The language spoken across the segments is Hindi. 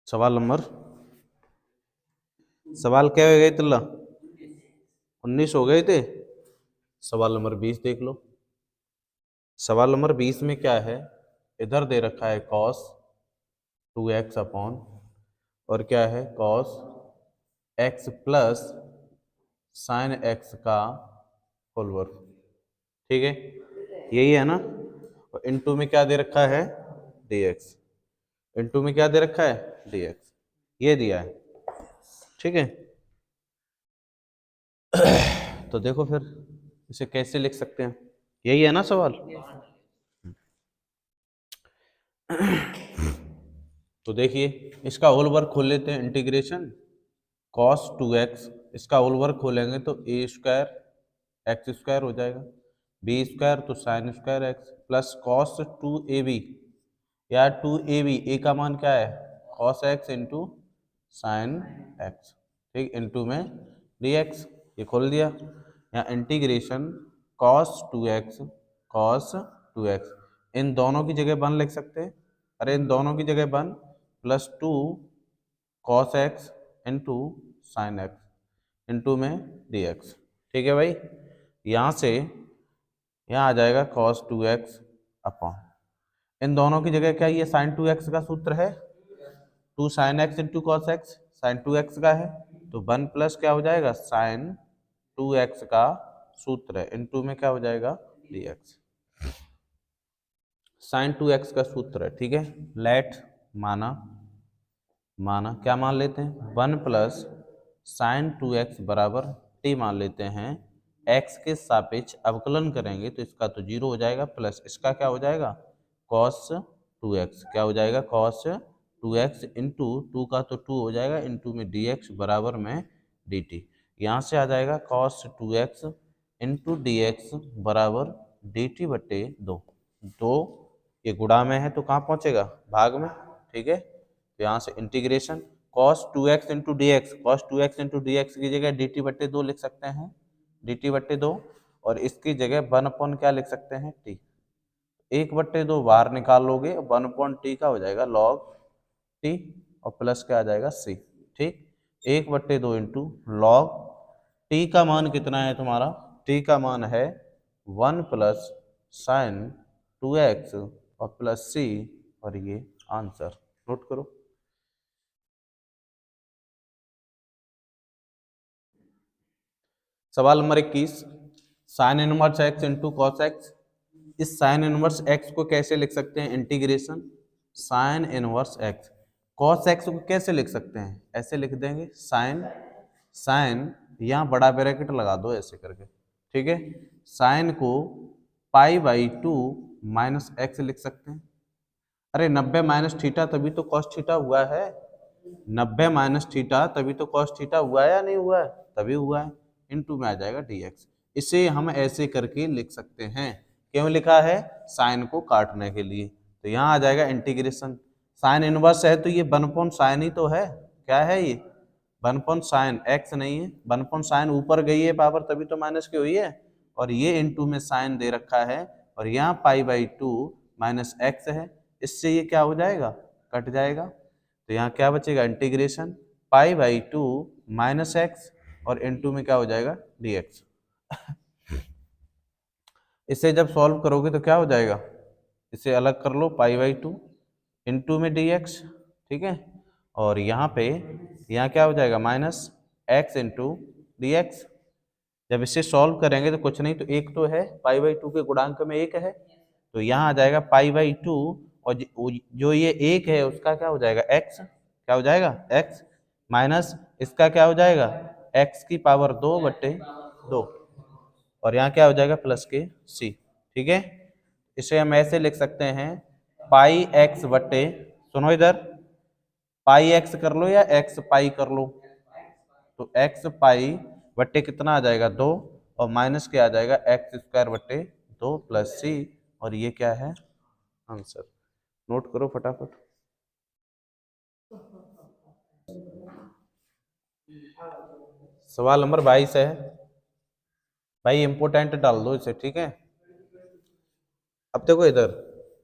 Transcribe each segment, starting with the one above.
सवाल क्या हो गए तुल्ला? 19 हो गए थे। सवाल नंबर 20 देख लो। सवाल नंबर 20 में क्या है? इधर दे रखा है cos 2x अपॉन और क्या है cos x plus sign x का होल वर्ग। ठीक है, यही है ना। और इनटू में क्या दे रखा है? dx। इनटू में क्या दे रखा है? dx। ये दिया है। ठीक है, तो देखो फिर इसे कैसे लिख सकते हैं? यही है ना सवाल। तो देखिए, इसका होल वर्क खोल लेते हैं। इंटीग्रेशन cos 2x, इसका होल वर्क खोलेंगे तो ए स्क्वायर एक्स स्क्वायर हो जाएगा, बी स्क्वायर तो sine square x plus cos 2ab या 2ab, ए का मान क्या है? cos x into sine x. ठीक, इंटू में dx, ये खोल दिया। यहाँ इंटीग्रेशन cos 2x, इन दोनों की जगह 1 लिख सकते हैं। अरे इन दोनों की जगह 1 plus 2 cos x into sine x into में dx। ठीक है भाई, यहाँ से यहाँ आ जाएगा cos 2x अपॉन, इन दोनों की जगह क्या, ये साइन 2x का सूत्र है, 2 sine x into cos x, sine 2x का है तो 1 प्लस क्या हो जाएगा? साइन 2x का सूत्र है, इंटू में क्या हो जाएगा? dx। साइन 2x का सूत्र है। ठीक है, लेट माना क्या मान लेते हैं? 1 प्लस साइन 2x बराबर t मान लेते हैं। x के सापेक्ष अवकलन करेंगे तो इसका तो 0 हो जाएगा, प्लस इसका क्या हो जाएगा? cos 2x। क्या हो जाएगा? cos 2x इंटू 2 का तो 2 हो जाएगा, इंटू में dx बराबर में dt। यहाँ से आ जाएगा cos 2x इंटू dx बराबर dt बटे 2। ये गुणा में है तो कहाँ पहुँचेगा? भाग में। ठीक है, तो यहाँ से integration cos 2x into D x, cos 2x into D x की जगह dt बट्टे 2 लिख सकते हैं, dt बट्टे 2, और इसकी जगह 1 अपॉन क्या लिख सकते हैं? t। 1 बट्टे 2 बाहर निकाल लोगे, 1 अपॉन t का हो जाएगा log t, और प्लस क्या आ जाएगा? c। ठीक, 1 बट्टे 2 इंटू लॉग t का मान कितना है तुम्हारा? t का मान है 1 प्लस साइन 2x और प्लस c, और ये आंसर नोट करो। सवाल number 21, sine inverse x into cos x. इस साइन इनवर्स एक्स को कैसे लिख सकते हैं? Integration sine inverse x, cos x को कैसे लिख सकते हैं? ऐसे लिख देंगे साइन, यहाँ बड़ा ब्रैकेट लगा दो ऐसे करके। ठीक है, साइन को पाई बाई 2 माइनस एक्स लिख सकते हैं। अरे 90 माइनस थीटा तभी तो कॉस थीटा हुआ है, 90 माइनस थीटा तभी तो कॉस थीटा हुआ है या नहीं हुआ है? तभी हुआ है, इनटू में आ जाएगा dx। इसे हम ऐसे करके लिख सकते हैं। क्यों लिखा है? साइन को काटने के लिए। तो यहाँ आ जाएगा इंटीग्रेशन, साइन इनवर्स है तो ये 1 अपॉन साइन ही तो है। क्या है ये? 1 अपॉन साइन, एक्स नहीं है। 1 अपॉन साइन ऊपर गई है पावर तभी तो माइनस की हुई है, और ये इनटू में साइन दे रखा है, और यहाँ पाई बाई 2 माइनस एक्स है, इससे ये क्या हो जाएगा? कट जाएगा। तो यहाँ क्या बचेगा? Integration pi by 2 minus x, और इनटू में क्या हो जाएगा? dx। इसे जब सॉल्व करोगे तो क्या हो जाएगा? इसे अलग कर लो, पाई बाई 2 इंटू में dx। ठीक है, और यहाँ पे यहाँ क्या हो जाएगा? Minus x into dx। जब इसे सॉल्व करेंगे तो कुछ नहीं, तो एक तो है पाई बाई 2 के गुणांक में एक है, तो यहाँ आ जाएगा पाई बाई 2, और जो ये एक है उसका क्या हो जाएगा? x। क्या हो जाएगा? x माइनस इसका क्या हो जाएगा? x की पावर 2 बट्टे 2, और यहाँ क्या हो जाएगा? प्लस के c। ठीक है, इसे हम ऐसे लिख सकते हैं, पाई x बट्टे, सुनो इधर, पाई x कर लो या x पाई कर लो, तो x पाई बट्टे कितना आ जाएगा? 2, और माइनस क्या आ जाएगा? एक्स स्क्वायर बट्टे 2 प्लस c, और ये क्या है? आंसर। नोट करो फटाफट। सवाल नंबर 22 है भाई, इंपोर्टेंट डाल दो इसे। ठीक है, अब देखो इधर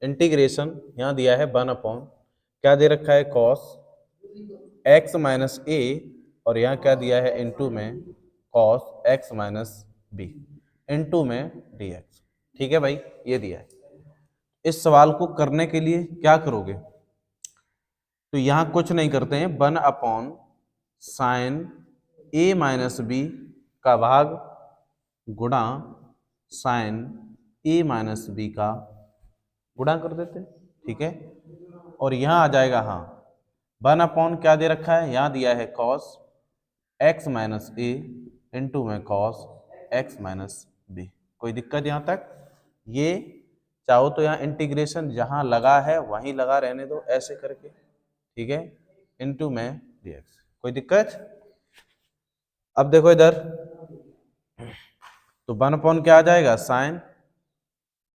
इंटीग्रेशन यहाँ दिया है 1 अपॉन क्या दे रखा है? कॉस एक्स माइनस ए, और यहाँ क्या दिया है इनटू में cos x minus B into में डी एक्स। ठीक है भाई, ये दिया है। इस सवाल को करने के लिए क्या करोगे, तो यहां कुछ नहीं करते हैं, 1/साइन ए माइनस बी का भाग गुणा साइन ए माइनस बी का गुणा कर देते हैं। ठीक है, और यहां आ जाएगा, हाँ 1/ क्या दे रखा है, यहां दिया है cos x minus a into में कॉस एक्स माइनस बी। कोई दिक्कत यहां तक? ये चाहो तो यहाँ इंटीग्रेशन जहां लगा है वहीं लगा रहने दो ऐसे करके, ठीक है, इनटू में dx। कोई दिक्कत? अब देखो इधर, तो 1/ क्या आ जाएगा, साइन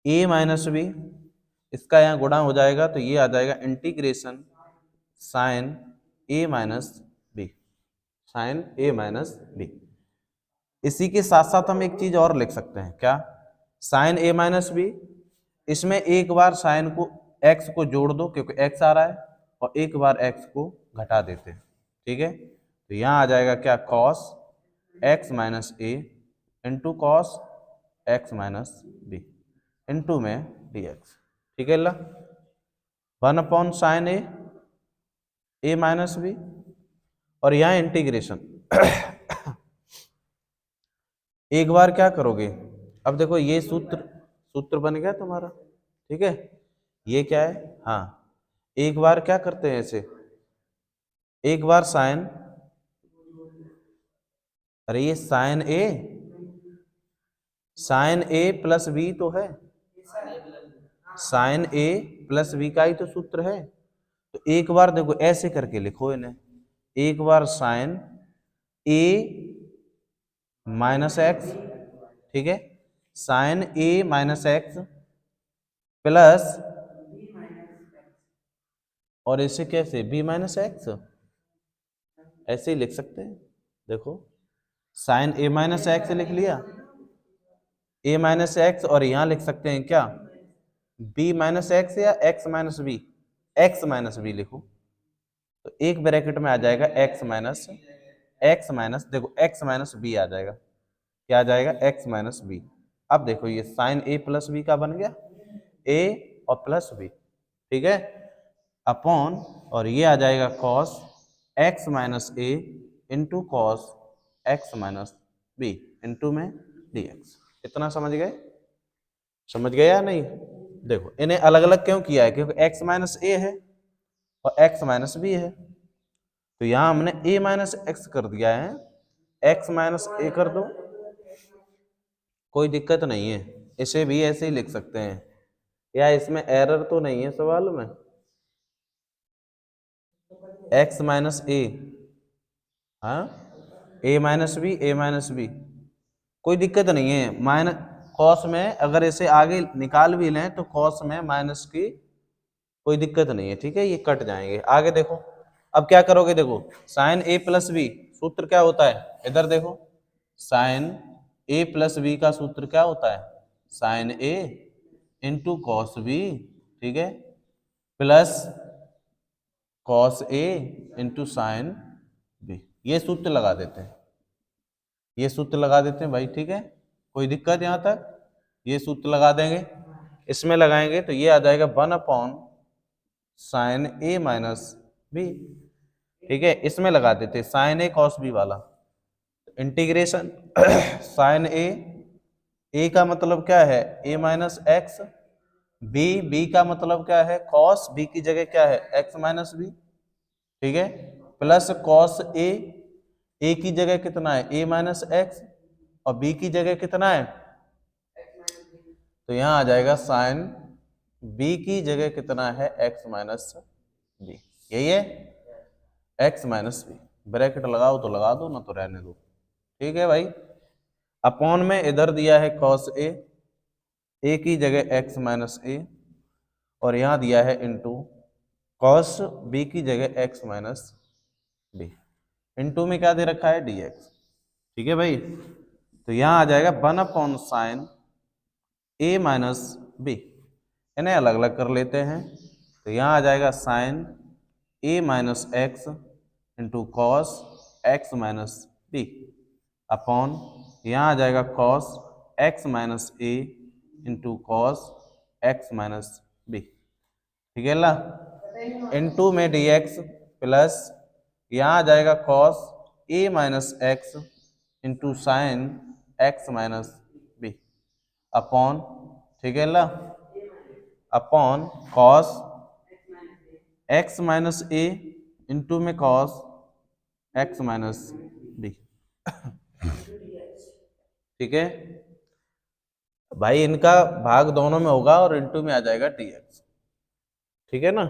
ए माइनस बी, इसका यहाँ गुणा हो जाएगा तो ये आ जाएगा integration sign a minus B, sign a minus B. इसी के साथ साथ हम एक चीज और लिख सकते हैं, क्या, साइन ए माइनस बी, इसमें एक बार साइन को एक्स को जोड़ दो क्योंकि एक्स आ रहा है, और एक बार एक्स को घटा देते हैं। ठीक है, तो यहाँ आ जाएगा क्या, cos x minus a into cos x minus b into में डी एक्स। ठीक है, ला 1/साइन ए माइनस बी, और यहाँ इंटीग्रेशन एक बार क्या करोगे, अब देखो ये सूत्र सूत्र बन गया तुम्हारा। ठीक है, ये क्या है, हाँ एक बार क्या करते हैं ऐसे, एक बार साइन, अरे ये साइन ए प्लस बी तो है, साइन ए प्लस बी का ही तो सूत्र है। तो एक बार देखो ऐसे करके लिखो इन्हें, एक बार साइन ए माइनस एक्स, ठीक है, sign a minus x plus, और इसे कैसे बी माइनस एक्स, ऐसे ही लिख सकते हैं। देखो साइन ए माइनस एक्स लिख लिया, ए माइनस एक्स, और यहां लिख सकते हैं क्या, बी माइनस एक्स या X minus B, X minus B लिखो, तो एक ब्रैकेट में आ जाएगा एक्स माइनस, देखो एक्स माइनस बी आ जाएगा, क्या आ जाएगा, एक्स माइनस बी। अब देखो ये साइन ए प्लस बी का बन गया, ए और प्लस बी, ठीक है, अपॉन, और ये आ जाएगा cos x minus a into cos x minus b into में डी एक्स। इतना समझ गए? समझ गए या नहीं? देखो इन्हें अलग अलग क्यों किया है, क्योंकि एक्स माइनस ए है और एक्स माइनस बी है, तो यहां हमने ए माइनस एक्स कर दिया है, एक्स माइनस ए कर दो, कोई दिक्कत नहीं है, इसे भी ऐसे ही लिख सकते हैं। या इसमें एरर तो नहीं है सवाल में, एक्स माइनस ए, हाँ ए माइनस बी, कोई दिक्कत नहीं है। माइनस कॉस में अगर इसे आगे निकाल भी लें तो कॉस में माइनस की कोई दिक्कत नहीं है, ठीक है, ये कट जाएंगे। आगे देखो, अब क्या करोगे, देखो साइन ए प्लस बी सूत्र क्या होता है, इधर देखो, साइन ए प्लस बी का सूत्र क्या होता है, साइन ए इंटू कॉस बी, ठीक है, plus cos A into sine B, ये सूत्र लगा देते हैं, ये सूत्र लगा देते हैं भाई, ठीक है, कोई दिक्कत यहाँ तक? ये सूत्र लगा देंगे, इसमें लगाएंगे तो ये आ जाएगा 1/साइन ए माइनस बी, ठीक है, इसमें लगा देते साइन ए कॉस बी वाला, इंटीग्रेशन साइन ए का मतलब क्या है, ए माइनस एक्स, बी का मतलब क्या है, कॉस, बी की जगह क्या है, एक्स माइनस बी, ठीक है, प्लस कॉस ए की जगह कितना है, ए माइनस एक्स, और बी की जगह कितना है, तो यहां आ जाएगा साइन बी की जगह कितना है, एक्स माइनस बी, यही है, एक्स माइनस बी, ब्रैकेट लगाओ तो लगा दो, ना तो रहने दो, ठीक है भाई। अपॉन में इधर दिया है कॉस ए की जगह एक्स माइनस ए, और यहां दिया है इंटू कॉस बी की जगह एक्स माइनस बी, इंटू में क्या दे रखा है, डी एक्स, ठीक है भाई। तो यहां आ जाएगा 1/साइन ए माइनस बी, इन्हें अलग अलग कर लेते हैं, तो यहां आ जाएगा sine a minus x into cos x minus b upon यहाँ आ जाएगा cos x minus a into cos x minus b, ठीक है ला, इंटू में डी एक्स प्लस यहाँ आ जाएगा cos a minus x into sine x minus b upon, ठीक है ला, upon cos x minus a into में कॉस एक्स माइनस बी, ठीक है भाई, इनका भाग दोनों में होगा और इंटू में आ जाएगा डी एक्स, ठीक है ना।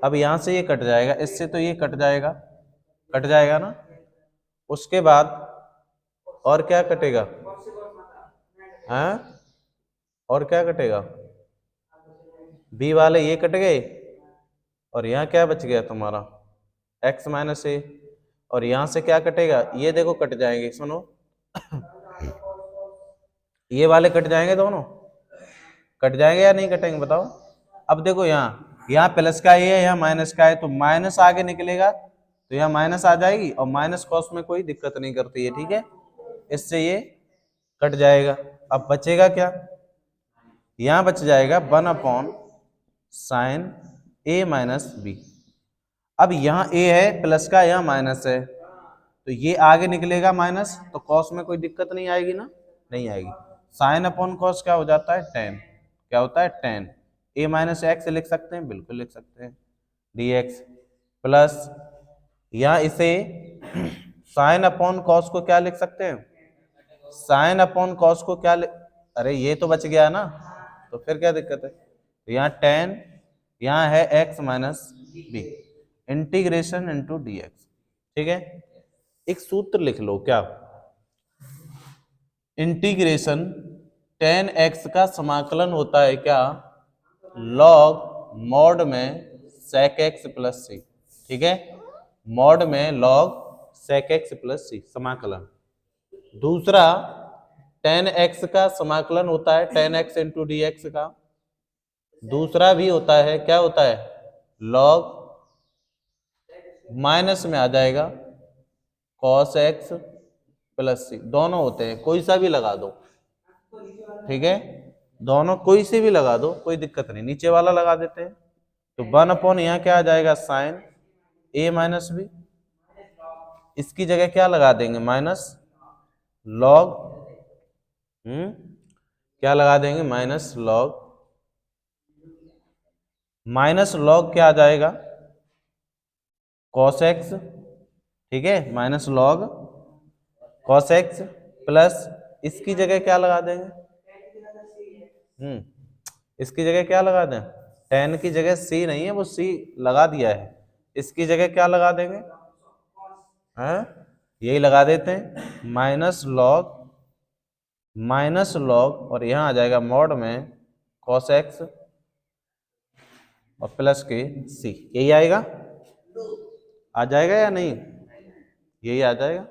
अब यहां से ये कट जाएगा, इससे तो ये कट जाएगा ना। उसके बाद और क्या कटेगा, हैं, और क्या कटेगा, बी वाले ये कट गए और यहाँ क्या बच गया तुम्हारा x माइनस ए, और यहाँ से क्या कटेगा, ये देखो कट जाएंगे, सुनो ये वाले कट जाएंगे, दोनों कट जाएंगे या नहीं कटेंगे बताओ। अब देखो यहाँ प्लस का ये है, यहाँ माइनस का है, तो माइनस आगे निकलेगा तो यहाँ माइनस आ जाएगी, और माइनस कॉस में कोई दिक्कत नहीं करती है, ठीक है, इससे ये कट जाएगा। अब बचेगा क्या, यहाँ बच जाएगा 1 साइन ए माइनस बी। अब यहाँ ए है प्लस का, यहाँ माइनस है, तो ये आगे निकलेगा माइनस, तो कॉस में कोई दिक्कत नहीं आएगी ना, नहीं आएगी। साइन अपॉन कॉस क्या हो जाता है, टेन, क्या होता है टेन, ए माइनस एक्स लिख सकते हैं, बिल्कुल लिख सकते हैं, डी एक्स प्लस यहाँ इसे साइन अपॉन कॉस को क्या लिख सकते हैं, साइन अपॉन कॉस को क्या अरे ये तो बच गया ना, तो फिर क्या दिक्कत है, तो यहाँ टेन, यहाँ है X minus B, integration into D x, ठीक है। एक सूत्र लिख लो, क्या, इंटीग्रेशन टेन एक्स का समाकलन होता है क्या, लॉग मॉड में सेक एक्स प्लस सी, ठीक है, मॉड में लॉग सेक एक्स प्लस सी समाकलन। दूसरा टेन एक्स का समाकलन होता है ten x into D x का। दूसरा भी होता है, क्या होता है, लॉग माइनस में आ जाएगा कॉस एक्स प्लस सी, दोनों होते हैं, कोई सा भी लगा दो, ठीक है, दोनों कोई से भी लगा दो, कोई दिक्कत नहीं, नीचे वाला लगा देते हैं, तो 1 यहाँ क्या आ जाएगा साइन ए माइनस बी, इसकी जगह क्या लगा देंगे माइनस लॉग, क्या लगा देंगे माइनस लॉग क्या आ जाएगा कॉस एक्स, ठीक है, minus log cos x plus इसकी जगह क्या लगा देंगे, इसकी जगह क्या लगा दें, टेन की जगह सी नहीं है, वो सी लगा दिया है, इसकी जगह क्या लगा देंगे, हैं, यही लगा देते हैं माइनस लॉग और यहाँ आ जाएगा मॉड में कॉस एक्स और प्लस के सी, यही आएगा, आ जाएगा या नहीं, यही आ जाएगा।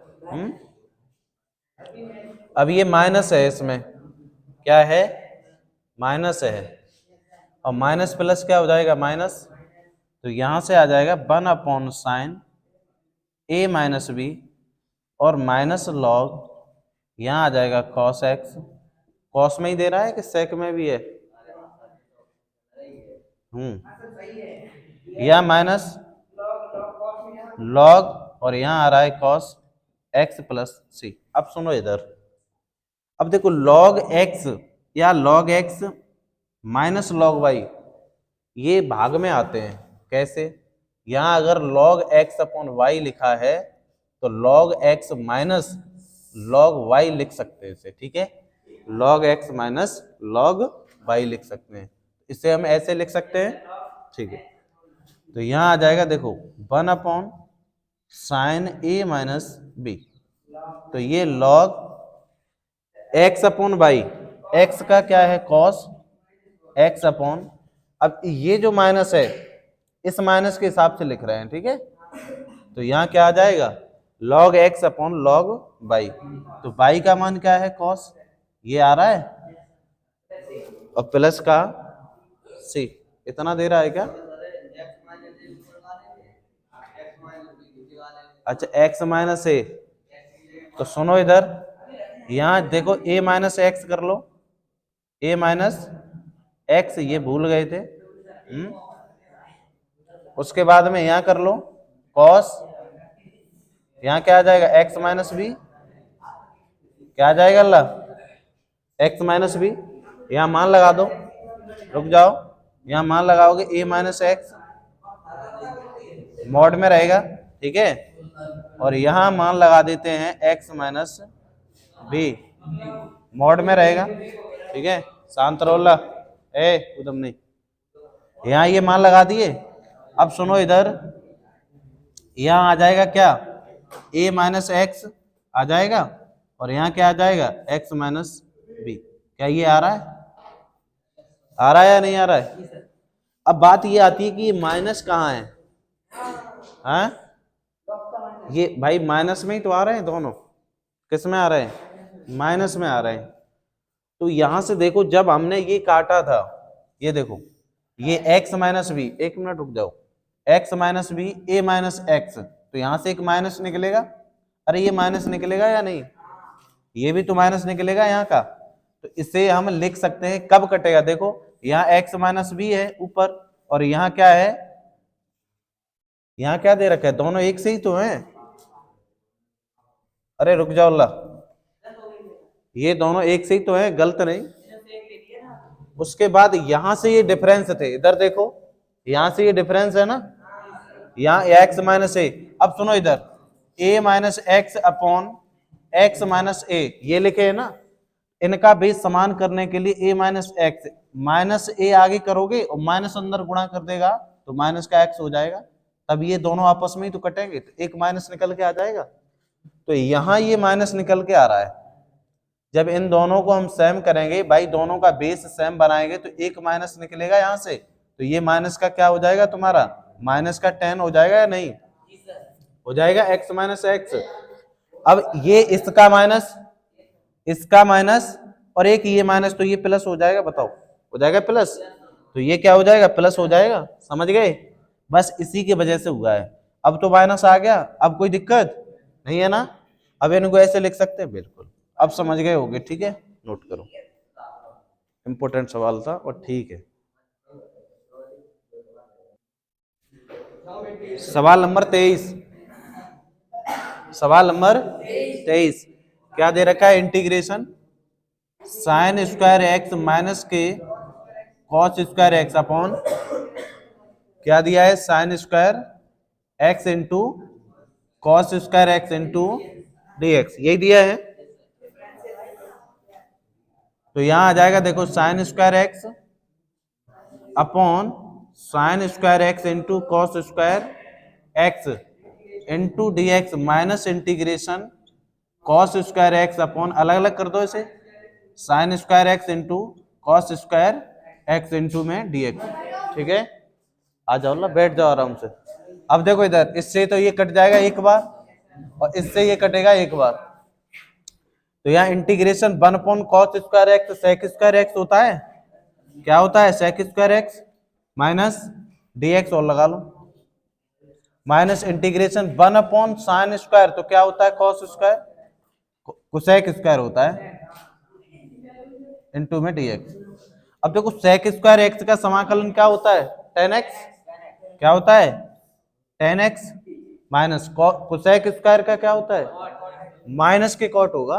अब ये माइनस है, इसमें क्या है, माइनस है, और माइनस प्लस क्या हो जाएगा माइनस, तो यहां से आ जाएगा 1 साइन ए माइनस बी और माइनस लॉग यहाँ आ जाएगा कॉस एक्स, कॉस में ही दे रहा है कि सेक में भी है, यह माइनस लॉग और यहाँ आ रहा है कॉस एक्स प्लस सी। अब सुनो इधर, अब देखो लॉग एक्स या log X minus log Y ये भाग में आते हैं, कैसे, यहां अगर लॉग एक्स अपॉन वाई लिखा है तो log X minus log Y लिख सकते हैं इसे, ठीक है, log X minus log Y लिख सकते हैं, इसे हम ऐसे लिख सकते हैं, ठीक है, तो यहां आ जाएगा देखो 1 साइन ए माइनस बी, तो ये log X upon Y, X का क्या है कॉस एक्स अपॉन, अब ये जो माइनस है इस माइनस के हिसाब से लिख रहे हैं, ठीक है, तो यहाँ क्या आ जाएगा log X upon log Y, तो वाई का मान क्या है कॉस, ये आ रहा है, और प्लस का सी, इतना दे रहा है क्या, अच्छा एक्स माइनस ए, तो सुनो इधर, यहां देखो ए माइनस एक्स कर लो, ए माइनस एक्स, ये भूल गए थे। उसके बाद में यहां कर लो कॉस, यहां क्या आ जाएगा एक्स माइनस बी, क्या आ जाएगा अल्लाह एक्स माइनस बी, यहां मान लगा दो, रुक जाओ, यहां मान लगाओगे ए माइनस एक्स मॉड में रहेगा, ठीक है, और यहां मान लगा देते हैं एक्स माइनस बी मॉड में रहेगा, ठीक है, शांत रोला ए उदम नहीं, यहां ये मान लगा दिए। अब सुनो इधर, यहां आ जाएगा क्या a माइनस एक्स आ जाएगा, और यहां क्या आ जाएगा x माइनस बी, क्या ये आ रहा है, आ रहा है या नहीं आ रहा है? अब बात ये आती है कि ये माइनस कहाँ है, हाँ ये भाई माइनस में ही तो आ रहे हैं दोनों, किस में आ रहे हैं, माइनस में आ रहे हैं। तो यहां से देखो जब हमने ये काटा था, ये देखो ये x माइनस बी, एक मिनट रुक जाओ, x माइनस बी ए माइनस एक्स, तो यहां से एक माइनस निकलेगा, अरे ये माइनस निकलेगा या नहीं, ये भी तो माइनस निकलेगा यहाँ का, तो इसे हम लिख सकते हैं कब कटेगा, देखो यहाँ x माइनस बी है ऊपर, और यहाँ क्या है, यहाँ क्या दे रखा है, दोनों एक से ही तो हैं, अरे रुक जाओ अल्लाह, ये दोनों एक से ही तो हैं, गलत नहीं। उसके बाद यहां से ये डिफरेंस थे, इधर देखो यहां से ये डिफरेंस है ना, यहाँ एक्स माइनस ए, अब सुनो इधर a minus x upon x minus a, ये लिखे है ना, इनका बेस समान करने के लिए ए माइनस एक्स, माइनस ए आगे करोगे और माइनस अंदर गुणा कर देगा तो माइनस का एक्स हो जाएगा, तब ये दोनों आपस में ही तो कटेंगे, तो एक माइनस निकल के आ जाएगा, तो यहां ये माइनस निकल के आ रहा है। जब इन दोनों को हम सेम करेंगे भाई, दोनों का बेस सेम बनाएंगे तो एक माइनस निकलेगा यहां से, तो ये माइनस का क्या हो जाएगा तुम्हारा, माइनस का 10 हो जाएगा या नहीं हो जाएगा, एक्स माइनस एक्स। अब ये इसका माइनस और एक ये माइनस, तो ये प्लस हो जाएगा, बताओ हो जाएगा प्लस, तो ये क्या हो जाएगा प्लस हो जाएगा, समझ गए, बस इसी की वजह से हुआ है। अब तो माइनस आ गया, अब कोई दिक्कत नहीं है ना, अब इनको ऐसे लिख सकते हैं, बिल्कुल अब समझ गए होगे, ठीक है, नोट करो, इंपॉर्टेंट सवाल था और ठीक है। सवाल नंबर 23, सवाल नंबर 23 क्या दे रखा है, integration sine square x minus के कॉस स्क्वायर एक्स अपॉन क्या दिया है, sine square x into cos square x into D x, यही दिया है। तो यहां आ जाएगा देखो sine square x upon sine square x into cos square x into D x minus integration cos square x upon, अलग अलग कर दो इसे, sine square x into cos square x into में डी एक्स, ठीक है, आ जाओ ना, बैठ जाओ आराम से। अब देखो इधर इससे तो ये कट जाएगा एक बार, और इससे ये कटेगा एक बार, तो यहाँ integration 1 upon cos square x sec square x होता है, क्या होता है sec square x minus d x, और लगा लो, minus integration 1 upon sine square, तो क्या होता है कॉस स्क्वायर कोसेक स्क्वायर होता है इनटू में dx। अब देखो सेक स्क्वायर एक्स का समाकलन क्या होता है 10x, क्या होता है 10x माइनस कोसेक स्क्वायर का क्या होता है माइनस के कॉट होगा,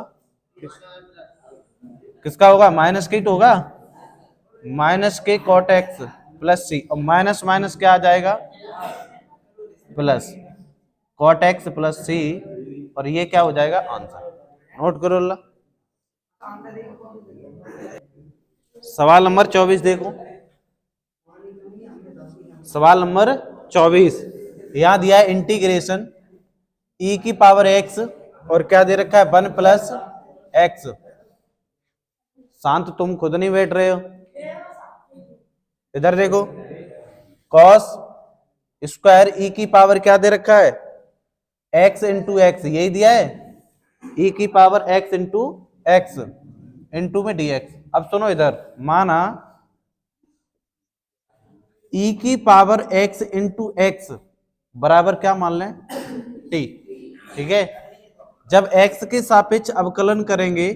किसका होगा माइनस के होगा, माइनस के कॉट एक्स प्लस सी, और माइनस माइनस क्या आ जाएगा प्लस कॉट एक्स प्लस सी, और ये क्या हो जाएगा आंसर, नोट करो अल्लाह। सवाल नंबर 24 देखो, सवाल नंबर 24 यहां दिया है इंटीग्रेशन e की पावर x और क्या दे रखा है 1 प्लस एक्स, शांत तुम खुद नहीं बैठ रहे हो, इधर देखो cos स्क्वायर e की पावर क्या दे रखा है x इंटू एक्स, यही दिया है e की power x into x into में dx। अब सुनो इधर, माना e की पावर x इंटू एक्स बराबर क्या मान लें t, ठीक है। जब x के सापेक्ष अवकलन करेंगे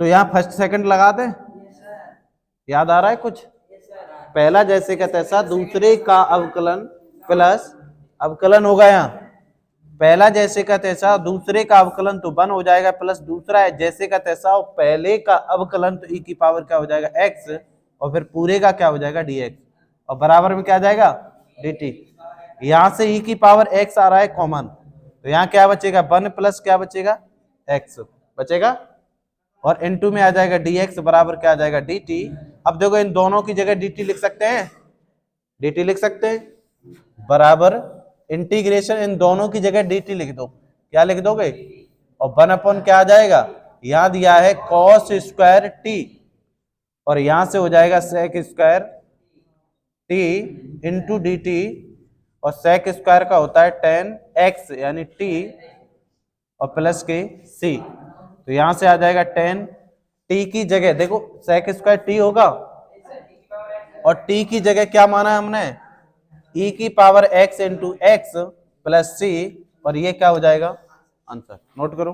तो यहां फर्स्ट सेकंड लगा दें, याद आ रहा है कुछ? पहला जैसे का तैसा, दूसरे का अवकलन प्लस अवकलन होगा यहाँ, पहला जैसे का तैसा दूसरे का अवकलन तो 1 हो जाएगा, प्लस दूसरा है जैसे का तैसा और पहले का अवकलन तो e की पावर क्या हो जाएगा x, और फिर पूरे का क्या हो जाएगा dx, और बराबर में क्या आ जाएगा dt। यहां से e की पावर x आ रहा है कॉमन, तो यहाँ क्या बचेगा 1 प्लस क्या बचेगा x बचेगा, और इनटू में आ जाएगा dx बराबर क्या आ जाएगा dt। अब देखो इन दोनों की जगह dt लिख सकते हैं, dt लिख सकते हैं, बराबर इंटीग्रेशन इन दोनों की जगह dt लिख दो, क्या लिख दोगे, और 1 अपॉन क्या आ जाएगा, यहां दिया है cos स्क्वायर t, और यहां से हो जाएगा sec square t into D T, और sec स्क्वायर का होता है tan x यानी t और प्लस के c, तो यहां से आ जाएगा tan t की जगह देखो sec स्क्वायर t होगा, और t की जगह क्या माना है हमने e की power x into x plus c, और ये क्या हो जाएगा आंसर। नोट करो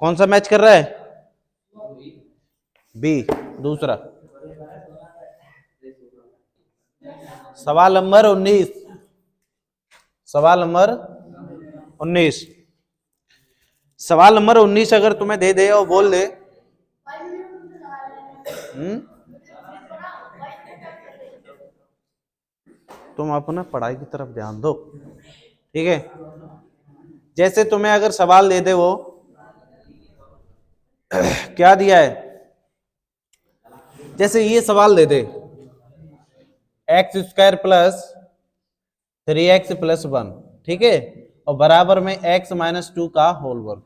कौन सा मैच कर रहा है, बी दूसरा। सवाल नंबर 19, सवाल नंबर 19, सवाल नंबर 19 अगर तुम्हें दे दे और बोल दे तुम अपना पढ़ाई की तरफ ध्यान दो, ठीक है। जैसे तुम्हें अगर सवाल दे दे वो क्या दिया है, जैसे ये सवाल दे दे x square plus 3x plus 1, ठीक है, और बराबर में x माइनस 2 का होल वर्ग,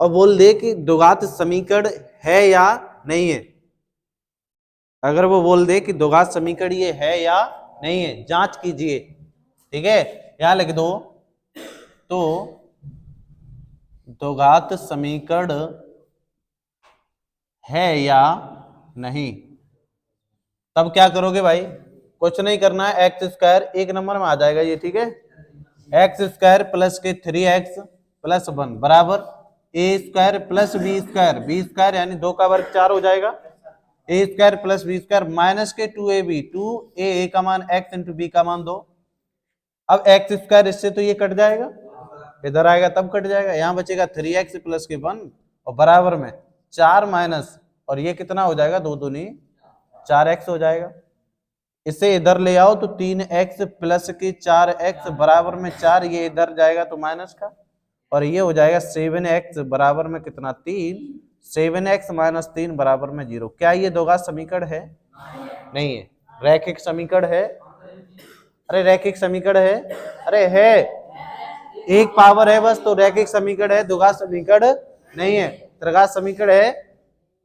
और बोल दे कि द्विघात समीकरण है या नहीं है। अगर वो बोल दे कि द्विघात समीकरण ये है या नहीं है, जांच कीजिए, ठीक है, यहां लिख दो तो द्विघात समीकरण है या नहीं, तब क्या करोगे भाई, कुछ नहीं करना है, एक्स स्क्वायर एक नंबर में आ जाएगा ये, ठीक है, एक्स स्क्वायर प्लस के 3x प्लस 1 बराबर a square plus b square, b square यानी 2 का वर्ग 4 हो जाएगा, a square plus b square minus के 2ab, 2a का मान x इंटू बी का मान 2। अब एक्स स्क्वायर इससे तो ये कट जाएगा, इधर आएगा तब कट जाएगा, यहां बचेगा 3x प्लस के 1 और बराबर में 4 माइनस, और ये कितना हो जाएगा 2 दूनी 4x हो जाएगा। इसे इधर ले आओ तो 3x प्लस के 4x बराबर में 4, ये इधर जाएगा तो माइनस का, और ये हो जाएगा 7x बराबर में कितना 3, 7x माइनस 3 बराबर में 0। क्या ये द्विघात समीकरण है, नहीं है, रैखिक समीकरण है, अरे रैखिक समीकरण है, अरे है, एक पावर है बस तो रैखिक समीकरण है, द्विघात समीकरण नहीं है, त्रिघात समीकरण है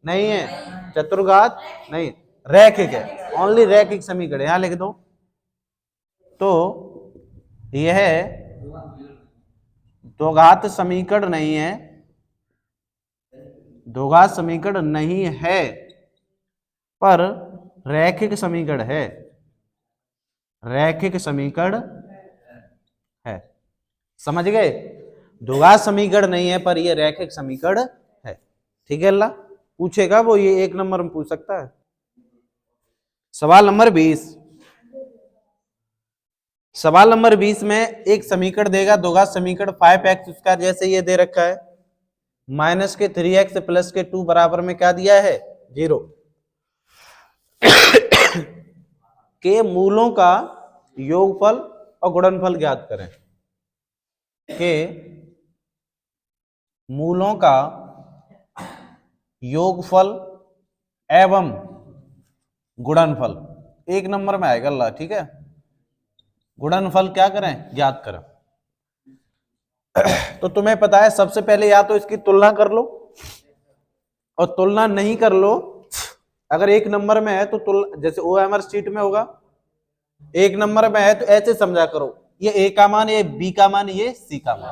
नहीं है, चतुर्घात नहीं, रैखिक है, ओनली रैखिक समीकरण, यहां लिख दो। तो यह द्विघात समीकरण नहीं है, द्विघात समीकरण नहीं है पर रैखिक समीकरण है, रैखिक समीकरण है, समझ गए, द्विघात समीकरण नहीं है पर यह रैखिक समीकरण है, ठीक है। अल्लाह पूछेगा वो ये एक नंबर में पूछ सकता है। सवाल नंबर 20, सवाल नंबर 20 में एक समीकरण देगा, द्विघात समीकरण 5x स्क्वायर, जैसे ये दे रखा है माइनस के 3x प्लस के 2 बराबर में क्या दिया है 0 के मूलों का योगफल और गुणनफल ज्ञात करें, के मूलों का योगफल एवं गुणनफल, एक नंबर में आएगा अल्लाह, ठीक है, गुणनफल क्या करें ज्ञात करें। तो तुम्हें पता है सबसे पहले या तो इसकी तुलना कर लो, और तुलना नहीं कर लो, अगर एक नंबर में है तो तुलना जैसे ओएमआर शीट में होगा, एक नंबर में है तो ऐसे समझा करो ये ए का मान, ये बी का मान, ये सी का मान,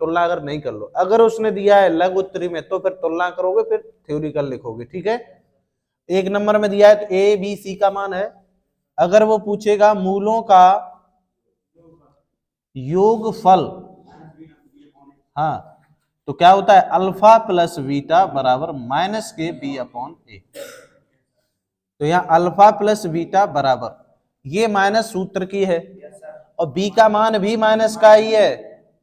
तुलना अगर नहीं कर लो। अगर उसने दिया है लघु उत्तरी में तो फिर तुलना करोगे, फिर थ्योरिकल लिखोगे, ठीक है। एक नंबर में दिया है तो ए बी सी का मान है, अगर वो पूछेगा मूलों का योगफल, हाँ, तो क्या होता है अल्फा प्लस बीटा बराबर माइनस के बी अपॉन ए। तो यहाँ अल्फा प्लस बीटा बराबर, ये माइनस सूत्र की है और बी का मान भी माइनस का ही है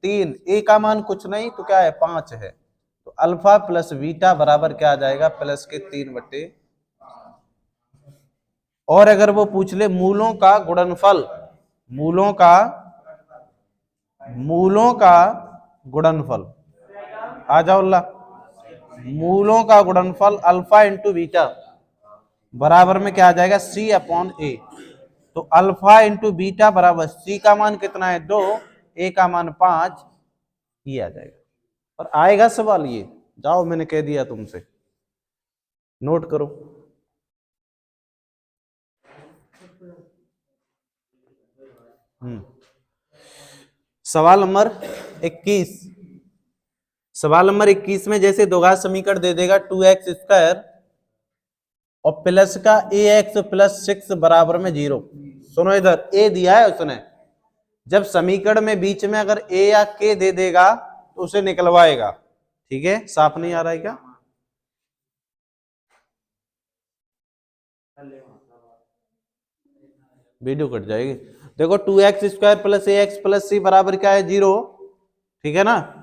3, ए का मान कुछ नहीं तो क्या है 5 है। तो अल्फा प्लस बीटा बराबर क्या आ जाएगा प्लस के 3/। और अगर वो पूछ ले मूलों का गुणनफल, मूलों का गुणनफल, आ जाओ अल्लाह, मूलों का गुणनफल अल्फा इंटू बीटा बराबर में क्या आ जाएगा सी अपॉन ए। तो अल्फा इंटू बीटा बराबर सी का मान कितना है 2, ए का मान 5, ये आ जाएगा। और आएगा सवाल ये, जाओ मैंने कह दिया तुमसे, नोट करो। सवाल नंबर 21, सवाल नंबर 21 में जैसे दोघात समीकरण दे देगा 2x² और प्लस का ax प्लस 6 बराबर में 0। सुनो इधर, a दिया है उसने, जब समीकरण में बीच में अगर a या k दे देगा तो उसे निकलवाएगा। ठीक है, साफ नहीं आ रहा है क्या? वीडियो कट जाएगी। देखो 2x² plus ax plus c बराबर क्या है 0, ठीक है ना।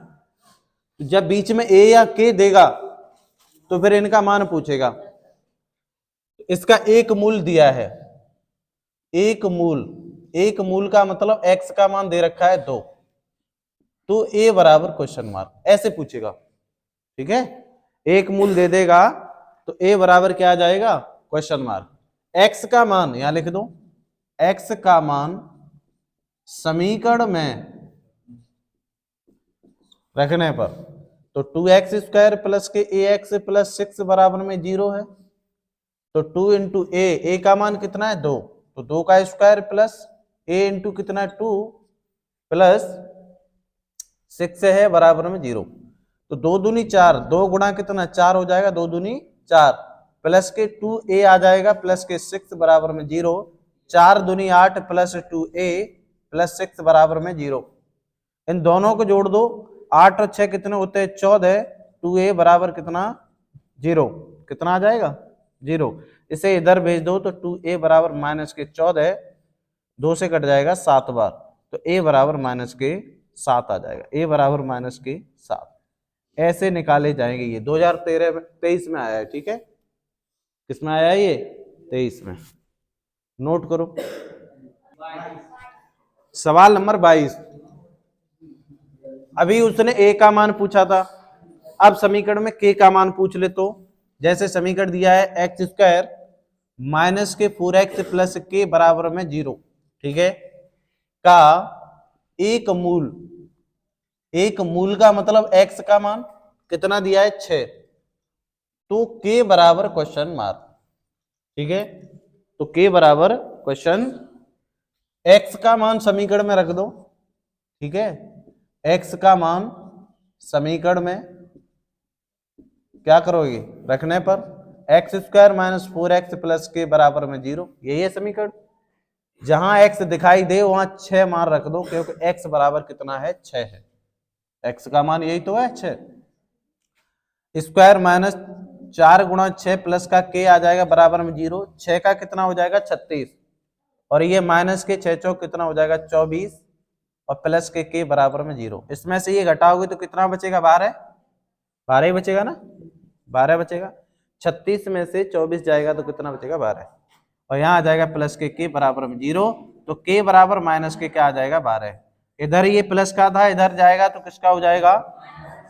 जब बीच में a या k देगा तो फिर इनका मान पूछेगा। इसका एक मूल दिया है, एक मूल का मतलब x का मान दे रखा है 2, तो a बराबर क्वेश्चन मार्क ऐसे पूछेगा। ठीक है, एक मूल दे देगा तो a बराबर क्या आ जाएगा क्वेश्चन मार्क। x का मान यहां लिख दो, x का मान समीकरण में रखने पर तो 2x² प्लस के ax प्लस 6 बराबर में 0 है। तो 2 इंटू ए का मान कितना है 2, तो 2 का स्क्वायर प्लस a इंटू कितना 2 प्लस 6 है बराबर में 0। तो 2 दूनी 4, 2 गुणा कितना 4 हो जाएगा, 2 दूनी 4 प्लस के 2a आ जाएगा प्लस के 6 बराबर में 0। 4 दूनी 8 प्लस 2a प्लस 6 बराबर में 0। इन दोनों को जोड़ दो, 8 और 6 कितने होते हैं 14, 2a बराबर कितना 0, कितना आ जाएगा 0। इसे इधर भेज दो तो 2a बराबर माइनस के 14, 2 से कट जाएगा 7 बार, तो a बराबर माइनस के 7 आ जाएगा, a बराबर माइनस के 7। ऐसे निकाले जाएंगे, ये 2023 में आया है। ठीक है, किसमें आया है ये 23 में, नोट करो। सवाल नंबर 22, अभी उसने a का मान पूछा था, अब समीकरण में k का मान पूछ ले। तो जैसे समीकरण दिया है x² माइनस के 4x प्लस k बराबर में 0, ठीक है, का एक मूल का मतलब x का मान कितना दिया है 6, तो k बराबर क्वेश्चन मार्क। ठीक है, तो k बराबर क्वेश्चन, x का मान समीकरण में रख दो। ठीक है, x का मान समीकरण में क्या करोगे रखने पर x² माइनस 4x प्लस के बराबर में 0, यही है समीकरण। जहां x दिखाई दे वहां 6 मान रख दो, क्योंकि x बराबर कितना है 6 है, x का मान यही तो है 6। स्क्वायर माइनस 4 गुणा 6 प्लस का k आ जाएगा बराबर में 0, 6 का कितना हो जाएगा 36, और ये माइनस के 6 चौक कितना हो जाएगा 24, और प्लस के k बराबर में 0। इसमें से ये घटाओगे तो कितना बचेगा 12, 12 ही बचेगा ना, 12 बचेगा। 36 में से 24 जाएगा तो कितना बचेगा 12, और यहाँ आ जाएगा प्लस के k बराबर में 0, तो k बराबर माइनस के क्या आ जाएगा 12। इधर ये प्लस का था, इधर जाएगा तो किसका हो जाएगा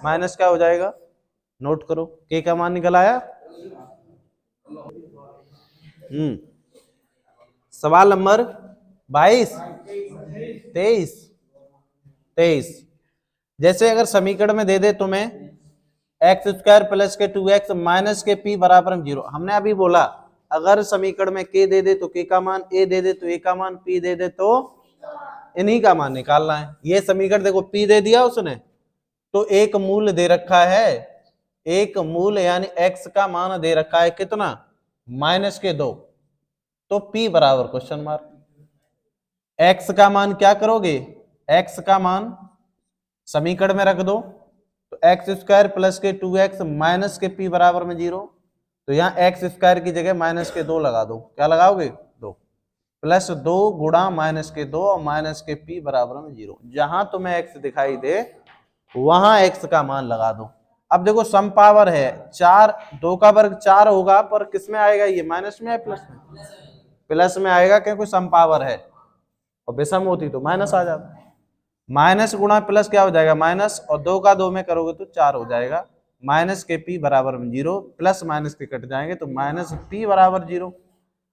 माइनस का हो जाएगा। नोट करो, k का मान निकल आया। सवाल नंबर 22, 23, जैसे अगर समीकरण में दे दे तुम्हें x² प्लस के 2x माइनस के p बराबर में 0, हमने अभी बोला अगर समीकरण में k दे दे तो k का मान, a दे दे तो a का मान, p दे दे तो इन्हीं का मान निकालना है। ये समीकरण देखो p दे दिया उसने तो एक मूल दे रखा है, एक मूल यानी x का मान दे रखा है कितना माइनस के 2, तो p बराबर क्वेश्चन मार्क। x का मान क्या करोगे x का मान समीकरण में रख दो, तो एक्स स्क्वायर प्लस के 2x माइनस के p बराबर में 0, तो यहाँ एक्स स्क्वायर की जगह माइनस के 2 लगा दो। क्या लगाओगे? 2 प्लस 2 गुणा माइनस के 2 और माइनस के p बराबर में 0। जहां तुम्हें x दिखाई दे वहां x का मान लगा दो। अब देखो सम पावर है, 4 2 का वर्ग 4 होगा, पर किस में आएगा? ये माइनस में है प्लस में? प्लस में आएगा क्योंकि सम पावर है, और विषम होती तो माइनस आ जाता। माइनस गुणा प्लस क्या हो जाएगा? माइनस, और 2 का 2 में करोगे तो 4 हो जाएगा। माइनस के p बराबर में 0, प्लस माइनस के कट जाएंगे तो माइनस p बराबर 0।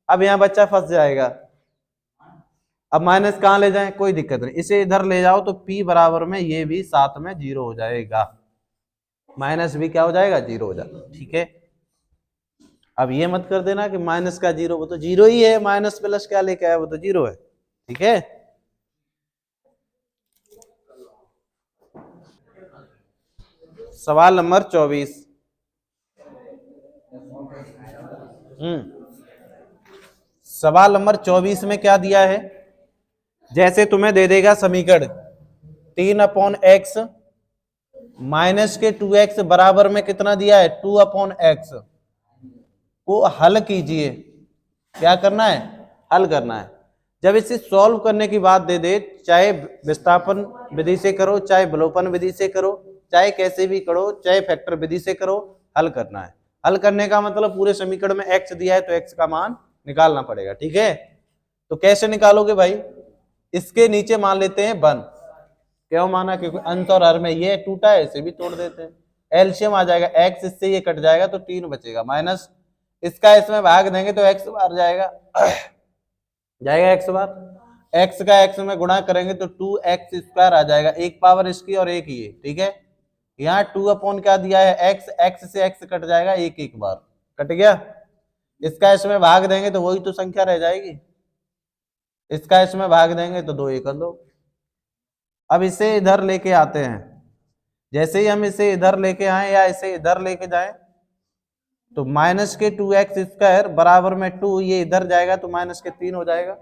अब यहाँ बच्चा फंस जाएगा। अब माइनस कहाँ ले जाएं? कोई दिक्कत नहीं, इसे इधर ले जाओ तो p बराबर में ये भी साथ में 0 हो जाएगा, माइनस भी क्या हो जाएगा? 0 हो जाएगा। ठीक है, अब ये मत कर देना कि माइनस का 0, वो तो 0 ही है, माइनस प्लस क्या लेके आया? वो तो 0 है। ठीक है, सवाल नंबर 24। सवाल नंबर 24 में क्या दिया है? जैसे तुम्हें दे देगा समीकरण 3/x माइनस के 2x बराबर में कितना दिया है? 2/x को हल कीजिए। क्या करना है? हल करना है। जब इसे सॉल्व करने की बात दे दे, चाहे विस्थापन विधि से करो, चाहे विलोपन विधि से करो, चाहे कैसे भी करो, चाहे फैक्टर विधि से करो, हल करना है। हल करने का मतलब पूरे समीकरण में x दिया है तो x का मान निकालना पड़ेगा। ठीक है, तो कैसे निकालोगे भाई? इसके नीचे मान लेते हैं 1। क्यों माना? क्योंकि अंत और हर में ये टूटा है, इसे भी तोड़ देते हैं। एलसीएम आ जाएगा, x इससे ये कट जाएगा तो 3 बचेगा, माइनस इसका इसमें भाग देंगे तो x बार जाएगा, जाएगा x बार। x का x में गुणा करेंगे तो 2x स्क्वायर आ जाएगा, एक पावर इसकी और एक ये। ठीक है, यहाँ 2 अपॉन क्या दिया है? x, x से x कट जाएगा, एक बार कट गया। इसका इसमें भाग देंगे तो वही तो संख्या रह जाएगी, इसका इसमें भाग देंगे तो 2 1 2। अब इसे इधर लेके आते हैं। जैसे ही हम इसे इधर लेके आए या इसे इधर लेके जाएं तो माइनस के 2x स्क्वायर बराबर में 2, ये इधर जाएगा तो माइनस के 3 हो जाएगा।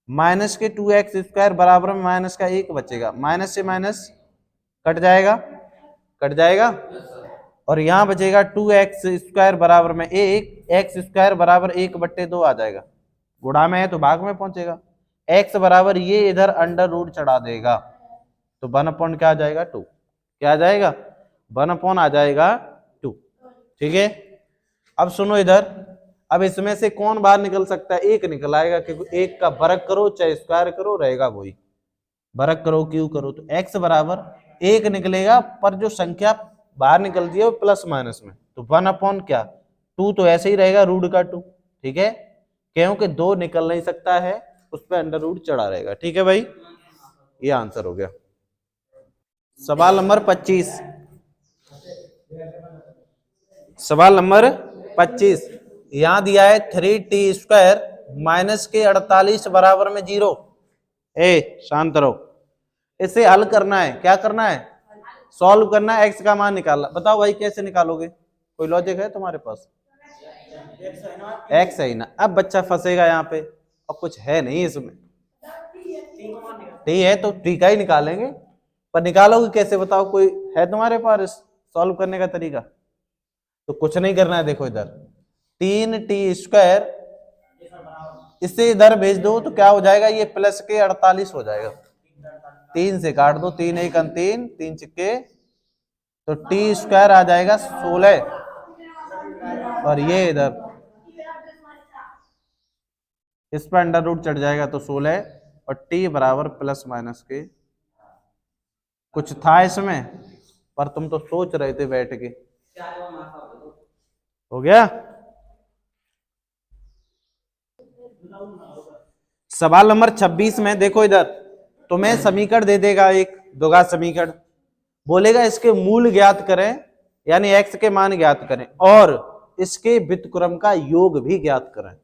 माइनस के 2x स्क्वायर बराबर में माइनस का 1 बचेगा, माइनस से माइनस कट जाएगा, कट जाएगा, और यहाँ बचेगा 2x स्क्वायर बराबर में 1, x स्क्वायर बराबर 1/2 आ जाएगा। गुणा में है तो भाग में पहुंचेगा। x बराबर ये इधर अंडर रूट चढ़ा देगा तो 1/, क्या आ जाएगा? 2। क्या आ जाएगा? 1/, आ जाएगा 2। ठीक है, अब सुनो इधर, अब इसमें से कौन बाहर निकल सकता है? 1 निकल आएगा, क्योंकि 1 का वर्ग करो चाहे स्क्वायर करो रहेगा वही, वर्ग करो क्यों करो, तो x बराबर 1 निकलेगा, पर जो संख्या बाहर निकलती है वो प्लस माइनस में, तो 1/, क्या? 2 तो ऐसे ही रहेगा, रूट का 2। ठीक है, क्योंकि 2 निकल नहीं सकता है, उस पर अंडर रूट चढ़ा रहेगा। ठीक है भाई, ये आंसर हो गया। सवाल नंबर 25। सवाल नंबर 25 यहां दिया है 3t स्क्वायर माइनस के 48 बराबर में 0। शांत रहो, इसे हल करना है। क्या करना है? सॉल्व करना है, x का मान निकालना। बताओ भाई कैसे निकालोगे? कोई लॉजिक है तुम्हारे पास? x है ही ना। अब बच्चा फंसेगा यहाँ पे, और कुछ है नहीं इसमें। t है तो t का ही निकालेंगे, पर निकालोगे कैसे बताओ? कोई है तुम्हारे पास सॉल्व करने का तरीका? तो कुछ नहीं करना है, देखो इधर 3t स्क्वायर, इससे इधर भेज दो तो क्या हो जाएगा? ये प्लस के 48 हो जाएगा। 3 से काट दो, 3 1 3, 3 चिक्के, तो टी स्क्वायर आ जाएगा 16, और ये इधर इस पर अंडर रूट चढ़ जाएगा तो 16, और टी बराबर प्लस माइनस के। कुछ था इसमें, पर तुम तो सोच रहे थे बैठ के। हो गया। सवाल नंबर 26 में देखो इधर, तुम्हें समीकरण दे देगा, एक द्विघात समीकरण, बोलेगा इसके मूल ज्ञात करें, यानी x के मान ज्ञात करें, और इसके व्युत्क्रम का योग भी ज्ञात करें।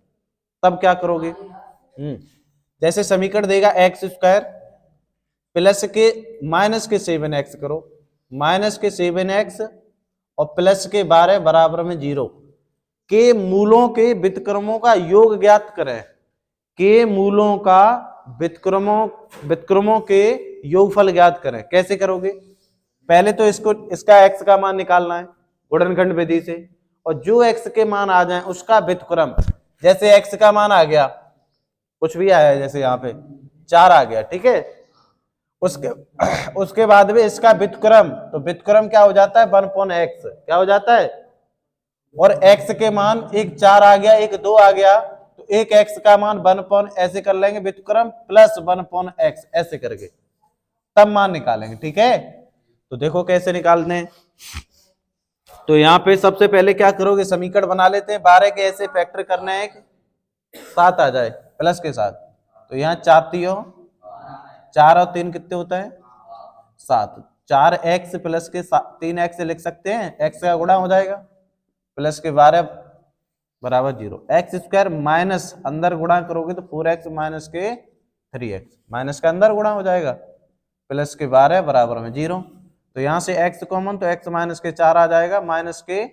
तब क्या करोगे? जैसे समीकरण देगा x स्क्वायर प्लस के माइनस के 7x करो, माइनस के 7x और प्लस के 12 बराबर में 0 के मूलों के व्युत्क्रमों का योग ज्ञात करें। के मूलों का व्युत्क्रमों के योगफल ज्ञात करें। कैसे करोगे? पहले तो इसका x का मान निकालना है गुणनखंड विधि से, और जो x के मान आ जाए उसका व्युत्क्रम, जैसे x का मान आ गया कुछ भी आया, जैसे यहाँ पे 4 आ गया, ठीक है, उसके बाद में इसका व्युत्क्रम, तो व्युत्क्रम क्या हो जाता है 1/x, क्या हो जाता है, और x के मान एक 4 आ गया, एक 2 आ गया, तो एक x का मान 1 ऐसे कर लेंगे व्युत्क्रम प्लस 1/x ऐसे करके तब मान निकालेंगे, ठीक है। तो देखो कैसे निकालते हैं। तो यहाँ पे सबसे पहले क्या करोगे, समीकरण बना लेते हैं, 12 के ऐसे फैक्टर करना है कि 7 आ जाए प्लस के साथ। तो यहाँ 4 और 3 कितने होता है 7, 4x प्लस के 3x लिख सकते हैं, x का गुणा हो जाएगा प्लस के 12 बराबर 0, एक्स स्क्वायर माइनस अंदर गुणा करोगे तो 4x माइनस के 3x, माइनस का अंदर गुणा हो जाएगा प्लस के 12 बराबर में 0। तो यहां से x कॉमन, तो x माइनस के 4 आ जाएगा, माइनस के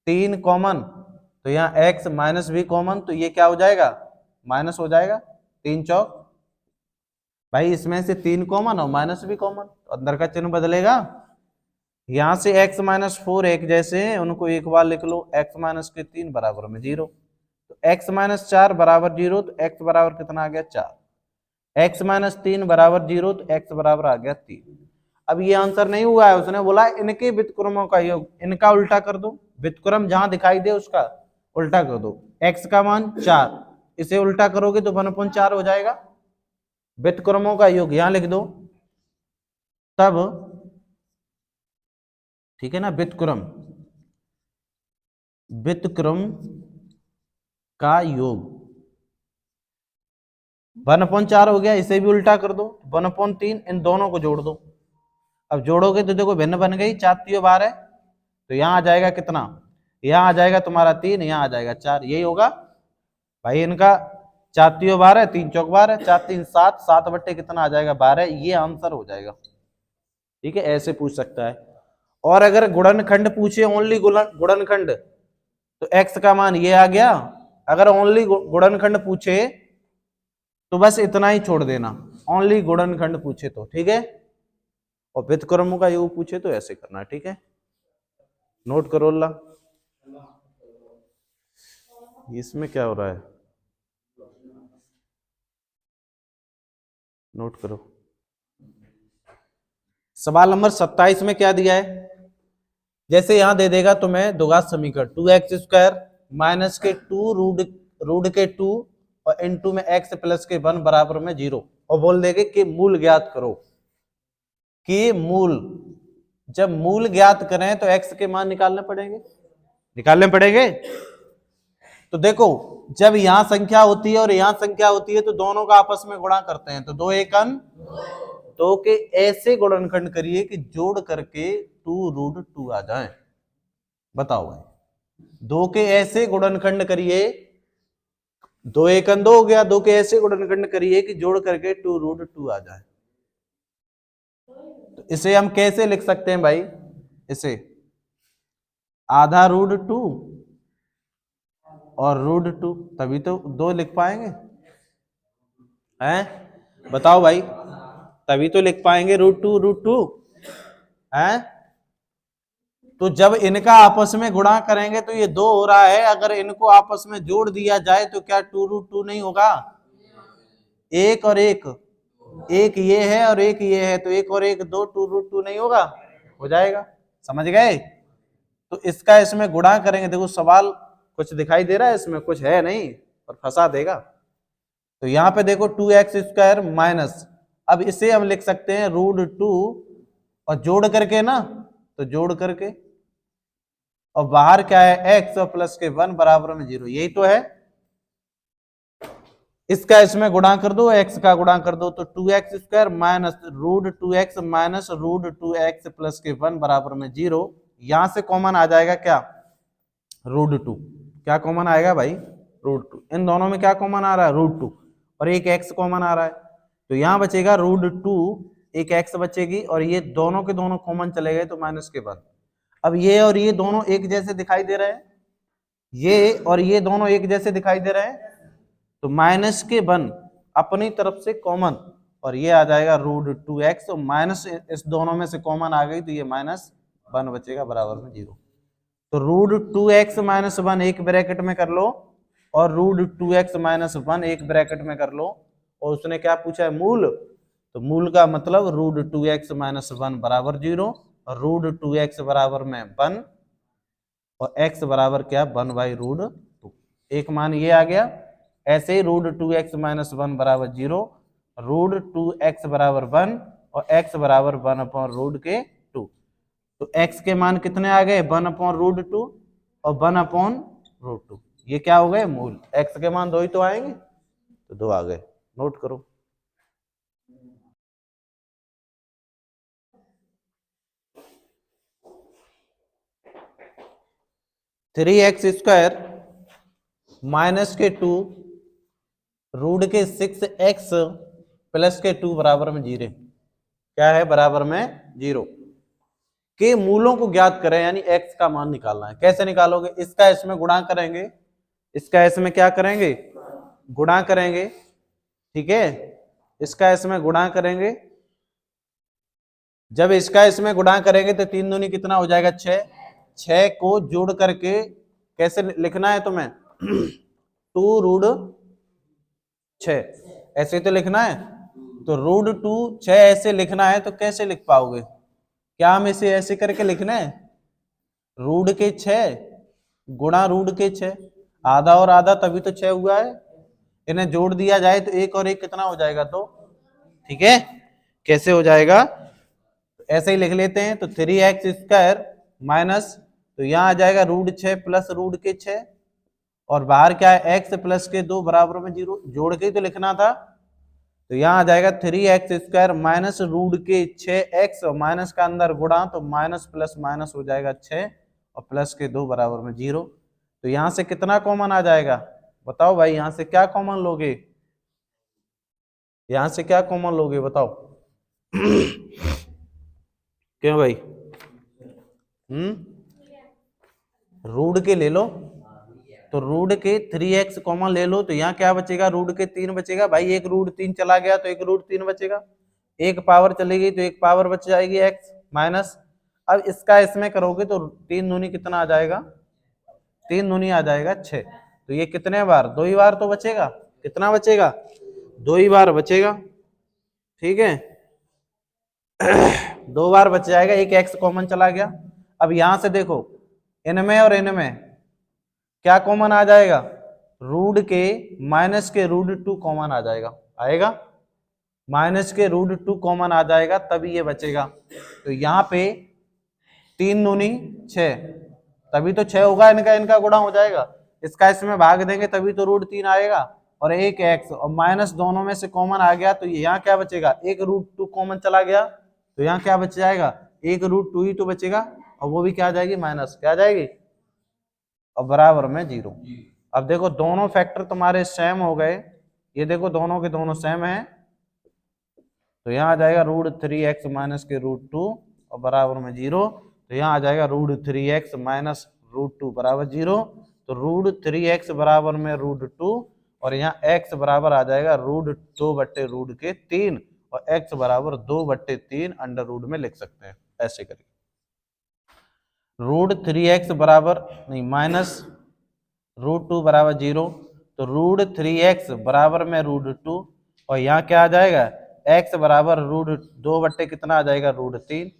3 कॉमन, तो यहाँ x माइनस भी कॉमन, तो ये क्या हो जाएगा माइनस हो जाएगा, 3 चौक भाई, इसमें से 3 कॉमन और माइनस भी कॉमन, तो अंदर का चिन्ह बदलेगा। यहां से x माइनस 4 एक जैसे हैं, उनको एक बार लिख लो, x माइनस के 3 बराबर में 0, तो x माइनस 4 बराबर 0, तो x बराबर कितना आ गया 4, x माइनस 3 बराबर 0, तो x बराबर आ गया 3। अब ये आंसर नहीं हुआ है, उसने बोला इनके व्युत्क्रमों का योग, इनका उल्टा कर दो, व्युत्क्रम जहां दिखाई दे उसका उल्टा कर दो, x का मान 4, इसे उल्टा करोगे तो 1/4 हो जाएगा, व्युत्क्रमों का योग यहां लिख दो, तब ठीक है ना, व्युत्क्रम का योग 1/4 हो गया, इसे भी उल्टा कर दो, 1/3, इन दोनों को जोड़ दो। अब जोड़ोगे तो देखो भिन्न बन गई, 4 3 12, तो यहाँ आ जाएगा कितना, यहाँ आ जाएगा तुम्हारा 3, यहाँ आ जाएगा 4, यही होगा भाई इनका, 4 3 12, 3 चौक 12, 4 3 7, 7 बट्टे कितना आ जाएगा 12, ये आंसर हो जाएगा, ठीक है, ऐसे पूछ सकता है। और अगर गुणनखंड पूछे, ओनली गुणनखंड, तो x का मान ये आ गया, अगर ओनली गुणनखंड पूछे तो बस इतना ही छोड़ देना, ओनली गुणनखंड पूछे तो, ठीक है, और व्युत्क्रमों का योग पूछे तो ऐसे करना, ठीक है, नोट करो ला, इसमें क्या हो रहा है, नोट करो। सवाल नंबर 27 में क्या दिया है, जैसे यहां दे देगा तुम्हें द्विघात समीकरण 2x स्क्वायर माइनस के 2 रूट के 2 और इनटू में x प्लस के 1 बराबर में 0, और बोल देंगे कि मूल ज्ञात करो, कि मूल, जब मूल ज्ञात करें तो x के मान निकालने पड़ेंगे। तो देखो जब यहां संख्या होती है और यहां संख्या होती है तो दोनों का आपस में गुणा करते हैं, तो 2 एकन 2 के ऐसे गुणनखंड करिए कि जोड़ करके 2√2 आ जाए, बताओ भाई, 2 के ऐसे गुणनखंड करिए, 2 एकन 2 हो गया, 2 के ऐसे गुणनखंड करिए कि जोड़ करके 2√2 आ जाए। तो इसे हम कैसे लिख सकते हैं भाई, इसे आधा √2 और √2, तभी तो 2 लिख पाएंगे, हैं बताओ भाई, तभी तो लिख पाएंगे √2 हैं। तो जब इनका आपस में गुणा करेंगे तो ये 2 हो रहा है, अगर इनको आपस में जोड़ दिया जाए तो क्या 2√2 नहीं होगा, एक और एक, एक ये है और एक ये है, तो एक और एक 2, 2√2 नहीं होगा, हो जाएगा, समझ गए। तो इसका इसमें गुणा करेंगे, देखो सवाल कुछ दिखाई दे रहा है इसमें, कुछ है नहीं और फंसा देगा। तो यहाँ पे देखो 2x स्क्वायर माइनस, अब इसे हम लिख सकते हैं √2 और जोड़ करके ना, तो जोड़ करके, और बाहर क्या है x और प्लस के 1 बराबर में 0, यही तो है। इसका इसमें गुणा कर दो, x का गुणा कर दो, तो 2x square minus √2x minus √2x plus के 1 बराबर में 0, यहां से कॉमन आ जाएगा क्या √2, क्या कॉमन आएगा भाई √2, इन दोनों में क्या कॉमन आ रहा है √2, और एक x कॉमन आ रहा है, तो यहां बचेगा √2, एक x बचेगी, और ये दोनों के दोनों कॉमन चले गए तो माइनस के बाद, अब ये और ये दोनों एक जैसे दिखाई दे रहे हैं, ये और ये दोनों एक जैसे दिखाई दे रहे हैं, तो माइनस के 1 अपनी तरफ से कॉमन, और ये आ जाएगा √2x, तो माइनस इस दोनों में से कॉमन आ गई तो ये -1 बचेगा बराबर में 0। तो √2x - 1 एक ब्रैकेट में कर लो, और √2x - 1 एक ब्रैकेट में कर लो, और उसने क्या पूछा है, मूल। तो मूल का मतलब √2x - 1 बराबर 0, और √2x बराबर में 1, और x बराबर क्या, 1/√2। एक मान ये आ गया। ऐसे ही √2x - 1 बराबर 0, √2x बराबर 1, और x बराबर 1/√2। तो x के मान कितने आ गए, 1/√2 और 1/√2। ये क्या हो गए, मूल। x के मान 2 ही तो आएंगे, तो 2 आ गए। नोट करो। (3x² - 2 √6x + 2 बराबर में 0) क्या है, बराबर में 0 के मूलों को ज्ञात करें, यानी x का मान निकालना है। कैसे निकालोगे, इसका इसमें गुणा करेंगे, इसका इसमें क्या करेंगे, गुणा करेंगे, ठीक है। इसका इसमें गुणा करेंगे, जब इसका इसमें गुणा करेंगे तो 3 दूनी कितना हो जाएगा, 6। 6 को जोड़ करके कैसे लिखना है तुम्हें, 2√6 ऐसे तो लिखना है। तो √2 6 ऐसे लिखना है, तो कैसे लिख पाओगे, क्या हम इसे ऐसे करके लिखना है, √6 गुणा √6, आधा और आधा तभी तो 6 हुआ है। इन्हें जोड़ दिया जाए तो 1 और 1 कितना हो जाएगा, 2। ठीक है, कैसे हो जाएगा, ऐसे ही लिख लेते हैं। तो 3x² माइनस, तो यहाँ आ जाएगा √6 प्लस √6, और बाहर क्या है, x प्लस के 2 बराबर में 0, जोड़ के ही तो लिखना था। तो यहाँ आ जाएगा 3x² माइनस √6x, और माइनस का अंदर गुणा, तो माइनस प्लस माइनस हो जाएगा 6, और प्लस के 2 बराबर में 0। तो यहाँ से कितना कॉमन आ जाएगा, बताओ भाई, यहाँ से क्या कॉमन लोगे, यहाँ से क्या कॉमन लोगे, बताओ। क्यों भाई, रूट के ले लो, तो रूट के 3x कॉमन ले लो, तो यहाँ क्या बचेगा, रूट के 3 बचेगा भाई। एक √3 चला गया तो एक √3 बचेगा, एक पावर चली गई तो एक पावर बच जाएगी x माइनस। अब इसका इसमें करोगे तो 3 दूनी कितना आ जाएगा, 3 दूनी आ जाएगा 6। तो ये कितने बार, 2 ही बार तो बचेगा, कितना बचेगा, 2 ही बार बचेगा, ठीक है। 2 बार बच जाएगा, एक x कॉमन चला गया। अब यहां से देखो, इनमें और इनमें क्या कॉमन आ जाएगा, रूट के माइनस के √2 कॉमन आ जाएगा, आएगा, माइनस के √2 कॉमन आ जाएगा, तभी ये बचेगा। तो यहाँ पे 3 दूनी 6, तभी तो 6 होगा, इनका इनका गुणा हो जाएगा, इसका इसमें भाग देंगे तभी तो √3 आएगा, और एक x, और माइनस दोनों में से कॉमन आ गया, तो यहाँ क्या बचेगा, एक √2 कॉमन चला गया, तो यहाँ क्या बच जाएगा, एक √2 ही तो बचेगा, और वो भी क्या आ जाएगी, माइनस, क्या आ जाएगी, और बराबर में 0। अब देखो दोनों फैक्टर तुम्हारे सेम हो गए, ये देखो दोनों के दोनों सेम है, तो यहाँ आ जाएगा √3x माइनस के √2 और बराबर में 0। तो यहाँ आ जाएगा √3x माइनस √2 बराबर 0। तो √3x बराबर में √2, और यहाँ x बराबर आ जाएगा √2/√3, और x बराबर 2/3 अंडर रूट में लिख सकते हैं, ऐसे करके। √3x बराबर नहीं, माइनस √2 बराबर 0, तो √3x बराबर में √2, और यहाँ क्या आ जाएगा, x बराबर √2 बट्टे कितना आ जाएगा, √3,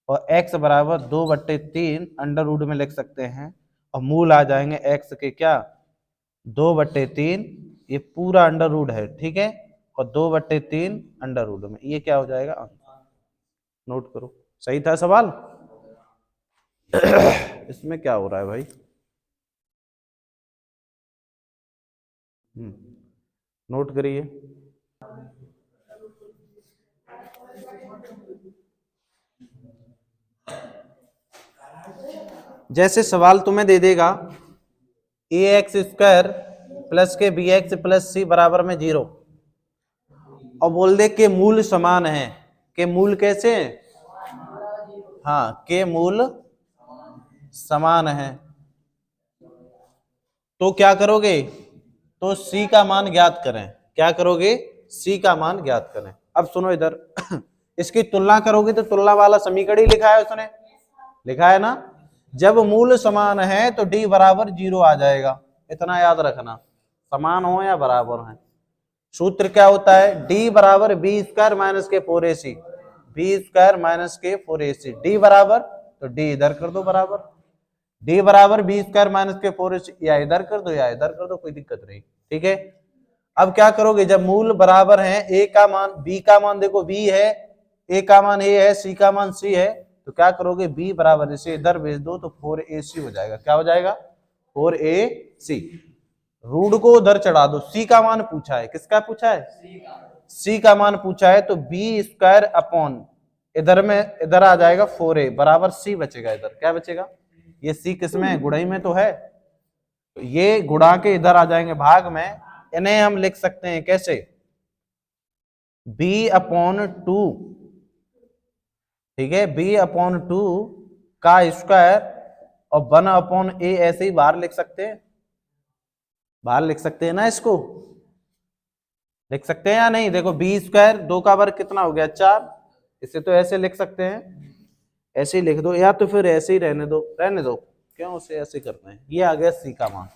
और x बराबर 2/3 अंडर रूट में लिख सकते हैं, और मूल आ जाएंगे x के क्या, 2/3, ये पूरा अंडर रूट है, ठीक है, और 2/3 अंडर रूट में, ये क्या हो जाएगा, नोट करो। सही था सवाल। इसमें क्या हो रहा है भाई, नोट करिए। जैसे सवाल तुम्हें दे देगा ax² प्लस के bx प्लस c बराबर में 0, और बोल दे के मूल समान है, के मूल कैसे हैं, हाँ, के मूल समान है, तो क्या करोगे, तो c का मान ज्ञात करें, क्या करोगे, सी का मान ज्ञात करें। अब सुनो इधर इसकी तुलना करोगे तो तुलना वाला समीकरण ही लिखा है उसने, लिखा है ना, जब मूल समान है तो डी बराबर 0 आ जाएगा, इतना याद रखना, समान हो या बराबर है। सूत्र क्या होता है, डी बराबर बी स्क्वायर माइनस के 4ac, बी स्क्वायर माइनस के 4ac, डी बराबर, तो डी इधर कर दो बराबर, डी बराबर बी स्क्वायर माइनस के 4ac, या इधर कर दो या इधर कर दो, कोई दिक्कत नहीं, ठीक है। अब क्या करोगे, जब मूल बराबर है, ए का मान बी का मान देखो बी है, ए का मान ए है, सी का मान सी है, तो क्या करोगे, बी बराबर इसे इधर भेज दो तो 4ac हो जाएगा, क्या हो जाएगा, 4ac। रूट को उधर चढ़ा दो, सी का मान पूछा है, किसका पूछा है, सी का मान पूछा है, तो बी स्क्वायर अपॉन इधर में इधर आ जाएगा 4a बराबर सी बचेगा, इधर क्या बचेगा, ये सी किसमें है, गुणाई में तो है, तो ये गुणा के इधर आ जाएंगे भाग में, इन्हें हम लिख सकते हैं कैसे, b अपॉन 2, ठीक है, b अपॉन 2 का स्क्वायर और 1 अपॉन a ऐसे ही बाहर लिख सकते हैं, बाहर लिख सकते हैं ना, इसको लिख सकते हैं या नहीं, देखो बी स्क्वायर 2 का वर्ग कितना हो गया 4, इसे तो ऐसे लिख सकते हैं, ऐसे ही लिख दो, या तो फिर ऐसे ही रहने दो, रहने दो, क्यों उसे ऐसे करते हैं, ये आ गया सी का मान,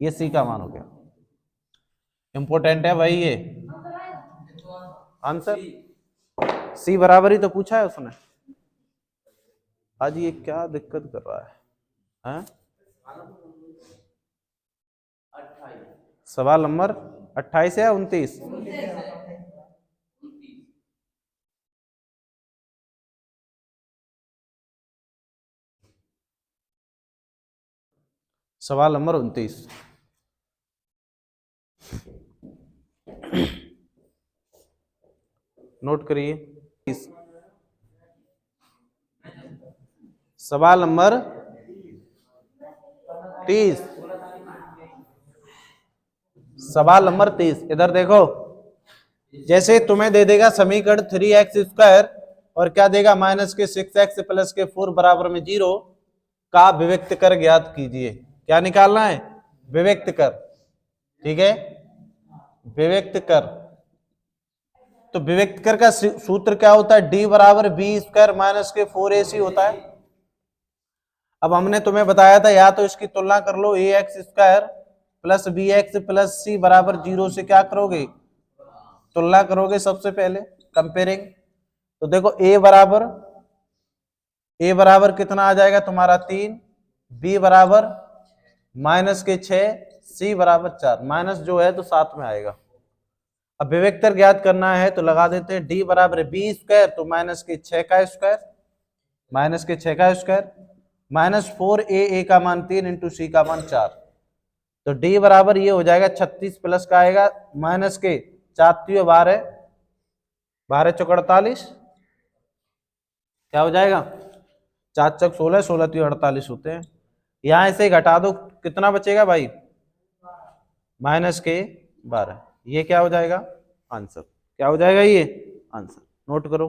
ये सी का मान हो गया, इंपॉर्टेंट है भाई ये आंसर, सी बराबर ही तो पूछा है उसने। आज ये क्या दिक्कत कर रहा है, हैं? सवाल नंबर 28 या 29, सवाल नंबर 29, नोट करिए, सवाल नंबर 30, सवाल नंबर 30, इधर देखो, जैसे तुम्हें दे देगा समीकरण 3x स्क्वायर और क्या देगा माइनस के 6x प्लस के 4 बराबर में 0 का विविक्त कर ज्ञात कीजिए, क्या निकालना है, विविक्त कर, ठीक है, विविक्त कर, तो विविक्त कर का सूत्र क्या होता है, d बराबर बी स्क्वायर माइनस के 4ac होता है। अब हमने तुम्हें बताया था या तो इसकी तुलना कर लो, ax square plus b x plus c बराबर 0 से क्या करोगे, तुलना करोगे सबसे पहले, कंपेयरिंग, तो देखो a बराबर कितना आ जाएगा तुम्हारा 3, b बराबर माइनस के 6, c बराबर 4, माइनस जो है तो साथ में आएगा। अब विवेक्तर ज्ञात करना है तो लगा देते हैं, d बराबर बी स्क्वायर तो माइनस के 6 का स्क्वायर, माइनस के 6 का स्क्वायर, माइनस 4a का मान 3 इंटू सी का मान 4, तो d बराबर ये हो जाएगा 36 प्लस का आएगा माइनस के 4 12, 12 चौक 48, क्या हो जाएगा 4 चौक 16, 16 48 होते हैं, यहां से घटा दो कितना बचेगा भाई, माइनस के 12, ये क्या हो जाएगा आंसर, क्या हो जाएगा ये आंसर, नोट करो।